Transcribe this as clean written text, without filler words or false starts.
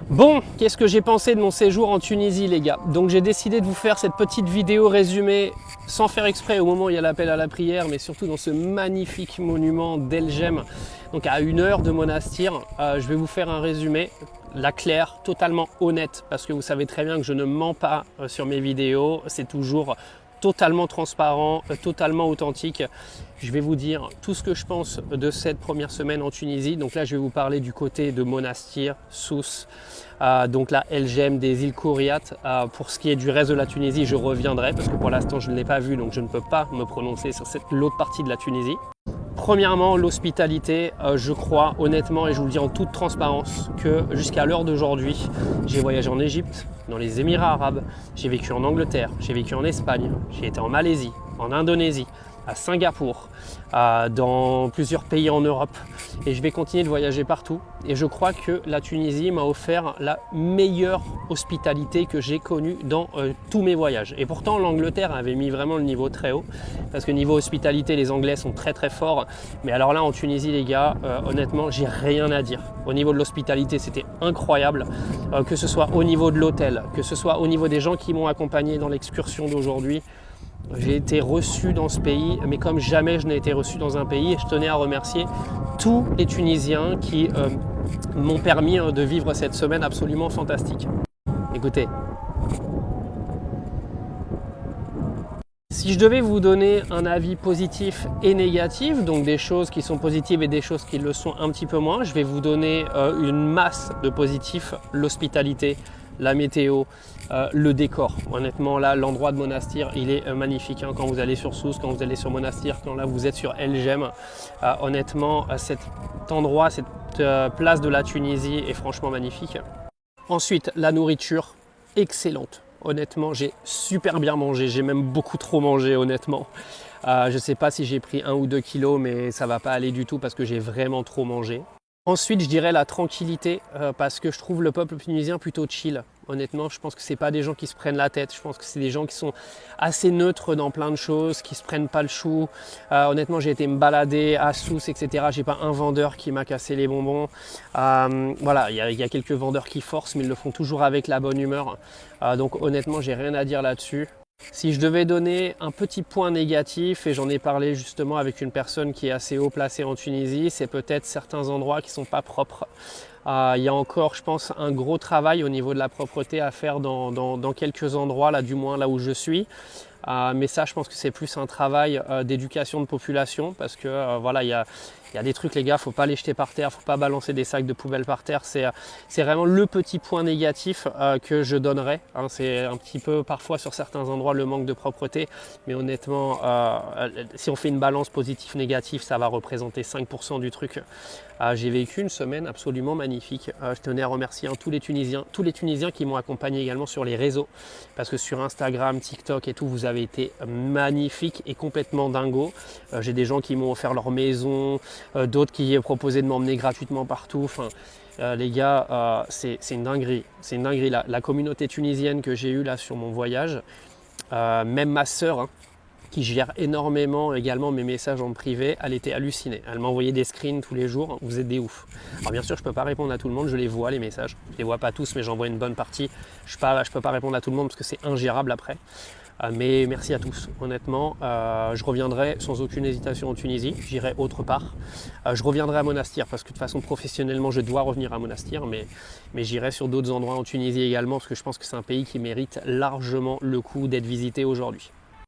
Bon, qu'est-ce que j'ai pensé de mon séjour en Tunisie les gars? Donc j'ai décidé de vous faire cette petite vidéo résumée sans faire exprès au moment où il y a l'appel à la prière, mais surtout dans ce magnifique monument d'El Jem, donc à 1 heure de Monastir. Je vais vous faire un résumé, la claire, totalement honnête, parce que vous savez très bien que je ne mens pas sur mes vidéos, c'est toujours totalement transparent, totalement authentique. Je vais vous dire tout ce que je pense de cette première semaine en Tunisie. Donc là, je vais vous parler du côté de Monastir, Sousse, donc là, El Jem, des îles Kouriates. Pour ce qui est du reste de la Tunisie, je reviendrai parce que pour l'instant, je ne l'ai pas vu, donc je ne peux pas me prononcer sur l'autre partie de la Tunisie. Premièrement, l'hospitalité, je crois honnêtement, et je vous le dis en toute transparence, que jusqu'à l'heure d'aujourd'hui, j'ai voyagé en Égypte, dans les Émirats arabes, j'ai vécu en Angleterre, j'ai vécu en Espagne, j'ai été en Malaisie, en Indonésie, à Singapour, dans plusieurs pays en Europe, et je vais continuer de voyager partout. Et je crois que la Tunisie m'a offert la meilleure hospitalité que j'ai connue dans tous mes voyages. Et pourtant, l'Angleterre avait mis vraiment le niveau très haut, parce que niveau hospitalité, les Anglais sont très très forts. Mais alors là, en Tunisie, les gars, honnêtement, j'ai rien à dire. Au niveau de l'hospitalité, c'était incroyable, que ce soit au niveau de l'hôtel, que ce soit au niveau des gens qui m'ont accompagné dans l'excursion d'aujourd'hui. J'ai été reçu dans ce pays, mais comme jamais je n'ai été reçu dans un pays. Et je tenais à remercier tous les Tunisiens qui m'ont permis de vivre cette semaine absolument fantastique. Écoutez, si je devais vous donner un avis positif et négatif, donc des choses qui sont positives et des choses qui le sont un petit peu moins, je vais vous donner une masse de positifs, l'hospitalité, la météo, le décor. Honnêtement, là, l'endroit de Monastir, il est magnifique. Quand vous allez sur Sousse, quand vous allez sur Monastir, quand là vous êtes sur El Jem, honnêtement, cet endroit, cette place de la Tunisie est franchement magnifique. Ensuite, la nourriture, excellente. Honnêtement, j'ai super bien mangé. J'ai même beaucoup trop mangé, honnêtement. Je ne sais pas si j'ai pris 1 ou 2 kilos, mais ça ne va pas aller du tout parce que j'ai vraiment trop mangé. Ensuite, je dirais la tranquillité, parce que je trouve le peuple tunisien plutôt chill. Honnêtement, je pense que ce n'est pas des gens qui se prennent la tête. Je pense que c'est des gens qui sont assez neutres dans plein de choses, qui ne se prennent pas le chou. Honnêtement, j'ai été me balader à Sousse, etc. J'ai pas un vendeur qui m'a cassé les bonbons. Voilà, il y a quelques vendeurs qui forcent, mais ils le font toujours avec la bonne humeur. Donc honnêtement, j'ai rien à dire là-dessus. Si je devais donner un petit point négatif, et j'en ai parlé justement avec une personne qui est assez haut placée en Tunisie, c'est peut-être certains endroits qui ne sont pas propres. Il y a encore, je pense, un gros travail au niveau de la propreté à faire dans quelques endroits, là, du moins là où je suis. Mais ça, je pense que c'est plus un travail d'éducation de population, parce que voilà, il y a des trucs, les gars, faut pas les jeter par terre, faut pas balancer des sacs de poubelle par terre. C'est vraiment le petit point négatif que je donnerais. C'est un petit peu parfois sur certains endroits le manque de propreté, mais honnêtement, si on fait une balance positif-négatif, ça va représenter 5% du truc. J'ai vécu une semaine absolument magnifique. Je tenais à remercier tous les Tunisiens qui m'ont accompagné également sur les réseaux, parce que sur Instagram, TikTok et tout, vous avez été magnifiques et complètement dingos. J'ai des gens qui m'ont offert leur maison, d'autres qui proposaient de m'emmener gratuitement partout. Enfin, les gars, c'est une dinguerie. C'est une dinguerie. La communauté tunisienne que j'ai eue là sur mon voyage, même ma sœur, qui gère énormément également mes messages en privé, elle était hallucinée. Elle m'envoyait des screens tous les jours, vous êtes des oufs. Alors bien sûr, je ne peux pas répondre à tout le monde, je les vois les messages. Je ne les vois pas tous, mais j'en vois une bonne partie. Je ne peux pas répondre à tout le monde parce que c'est ingérable après. Mais merci à tous, honnêtement. Je reviendrai sans aucune hésitation en Tunisie, j'irai autre part. Je reviendrai à Monastir parce que de toute façon professionnellement je dois revenir à Monastir, mais j'irai sur d'autres endroits en Tunisie également parce que je pense que c'est un pays qui mérite largement le coup d'être visité aujourd'hui.